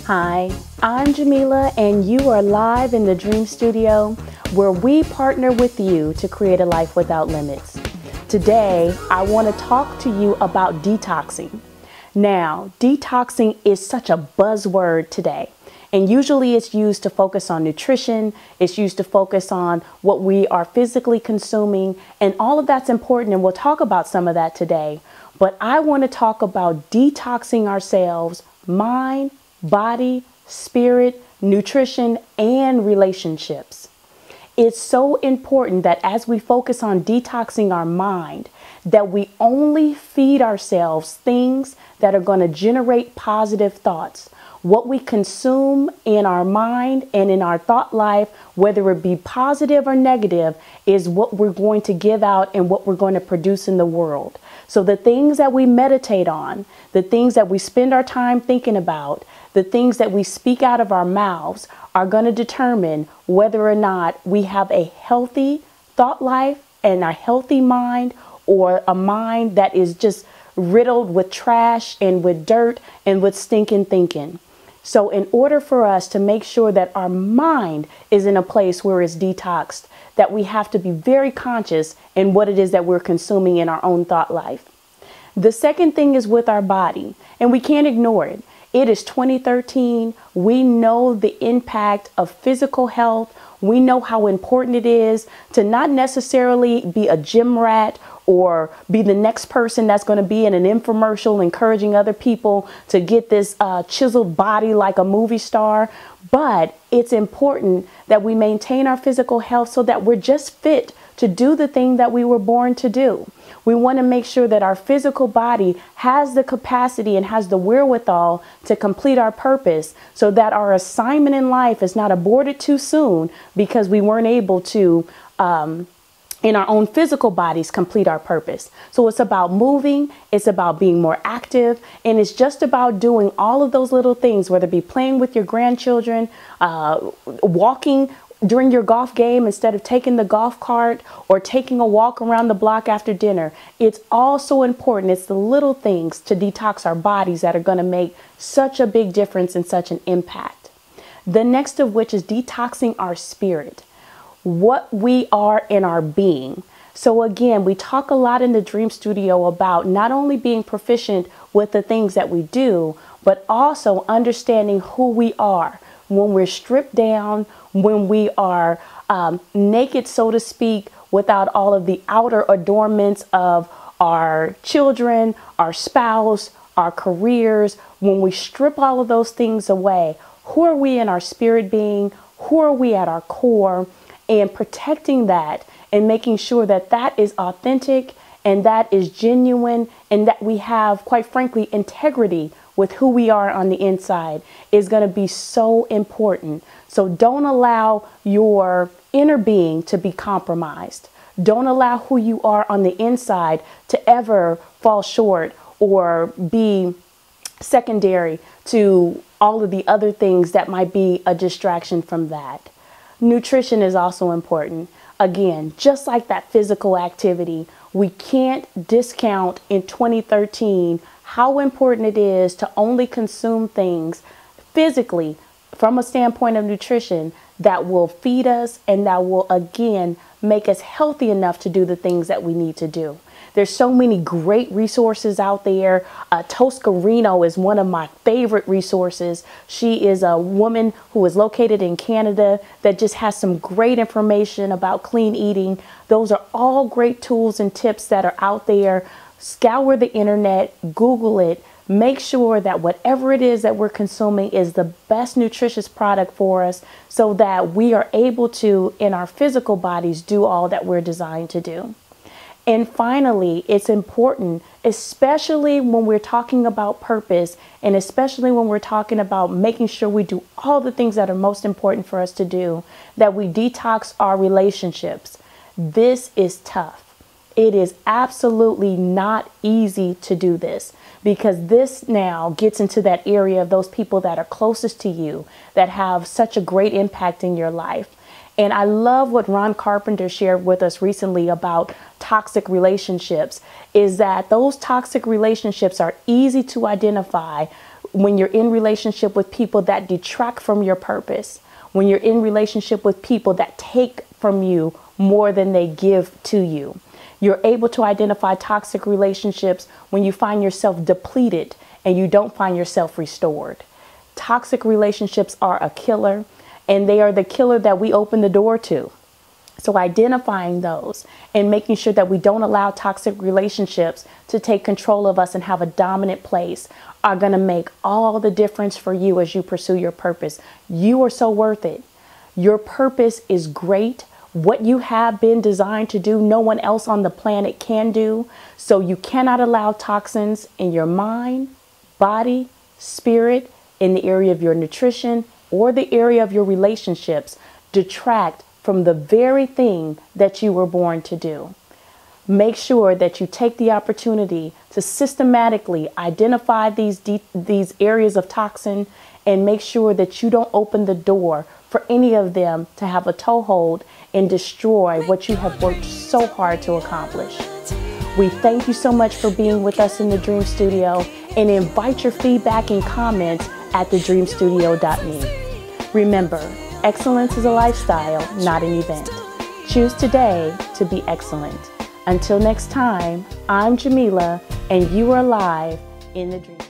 Hi, I'm Jamila, and you are live in the Dream Studio, where we partner with you to create a life without limits. Today, I want to talk to you about detoxing. Now, detoxing is such a buzzword today, and usually it's used to focus on nutrition, it's used to focus on what we are physically consuming, and all of that's important, and we'll talk about some of that today. But I want to talk about detoxing ourselves, mind, body, spirit, nutrition, and relationships. It's so important that as we focus on detoxing our mind, that we only feed ourselves things that are going to generate positive thoughts. What we consume in our mind and in our thought life, whether it be positive or negative, is what we're going to give out and what we're going to produce in the world. So the things that we meditate on, the things that we spend our time thinking about, the things that we speak out of our mouths are going to determine whether or not we have a healthy thought life and a healthy mind, or a mind that is just riddled with trash and with dirt and with stinking thinking. So in order for us to make sure that our mind is in a place where it's detoxed, that we have to be very conscious in what it is that we're consuming in our own thought life. The second thing is with our body, and we can't ignore it. It is 2013. We know the impact of physical health. We know how important it is to not necessarily be a gym rat or be the next person that's going to be in an infomercial encouraging other people to get this chiseled body like a movie star. But it's important that we maintain our physical health so that we're just fit to do the thing that we were born to do. We want to make sure that our physical body has the capacity and has the wherewithal to complete our purpose, so that our assignment in life is not aborted too soon because we weren't able to, in our own physical bodies, complete our purpose. So it's about moving, it's about being more active, and it's just about doing all of those little things, whether it be playing with your grandchildren, walking during your golf game instead of taking the golf cart, or taking a walk around the block after dinner. It's all so important. It's the little things to detox our bodies that are going to make such a big difference and such an impact. The next of which is detoxing our spirit, what we are in our being. So again, we talk a lot in the Dream Studio about not only being proficient with the things that we do, but also understanding who we are when we're stripped down, when we are naked, so to speak, without all of the outer adornments of our children, our spouse, our careers. When we strip all of those things away, who are we in our spirit being? Who are we at our core? And protecting that and making sure that that is authentic and that is genuine, and that we have, quite frankly, integrity with who we are on the inside is going to be so important. So don't allow your inner being to be compromised. Don't allow who you are on the inside to ever fall short or be secondary to all of the other things that might be a distraction from that. Nutrition is also important. Again, just like that physical activity, we can't discount in 2013 how important it is to only consume things physically from a standpoint of nutrition that will feed us and that will, again, make us healthy enough to do the things that we need to do. There's so many great resources out there. Toscarino is one of my favorite resources. She is a woman who is located in Canada that just has some great information about clean eating. Those are all great tools and tips that are out there. Scour the internet, Google it, make sure that whatever it is that we're consuming is the best nutritious product for us, so that we are able to, in our physical bodies, do all that we're designed to do. And finally, it's important, especially when we're talking about purpose, and especially when we're talking about making sure we do all the things that are most important for us to do, that we detox our relationships. This is tough. It is absolutely not easy to do this, because this now gets into that area of those people that are closest to you, that have such a great impact in your life. And I love what Ron Carpenter shared with us recently about toxic relationships, is that those toxic relationships are easy to identify when you're in relationship with people that detract from your purpose, when you're in relationship with people that take from you more than they give to you. You're able to identify toxic relationships when you find yourself depleted and you don't find yourself restored. Toxic relationships are a killer, and they are the killer that we open the door to. So identifying those and making sure that we don't allow toxic relationships to take control of us and have a dominant place are going to make all the difference for you as you pursue your purpose. You are so worth it. Your purpose is great. What you have been designed to do, no one else on the planet can do. So you cannot allow toxins in your mind, body, spirit, in the area of your nutrition, or the area of your relationships detract from the very thing that you were born to do. Make sure that you take the opportunity to systematically identify these areas of toxin, and make sure that you don't open the door for any of them to have a toehold and destroy what you have worked so hard to accomplish. We thank you so much for being with us in the Dream Studio, and invite your feedback and comments at thedreamstudio.me. Remember, excellence is a lifestyle, not an event. Choose today to be excellent. Until next time, I'm Jamila, and you are live in the Dream Studio.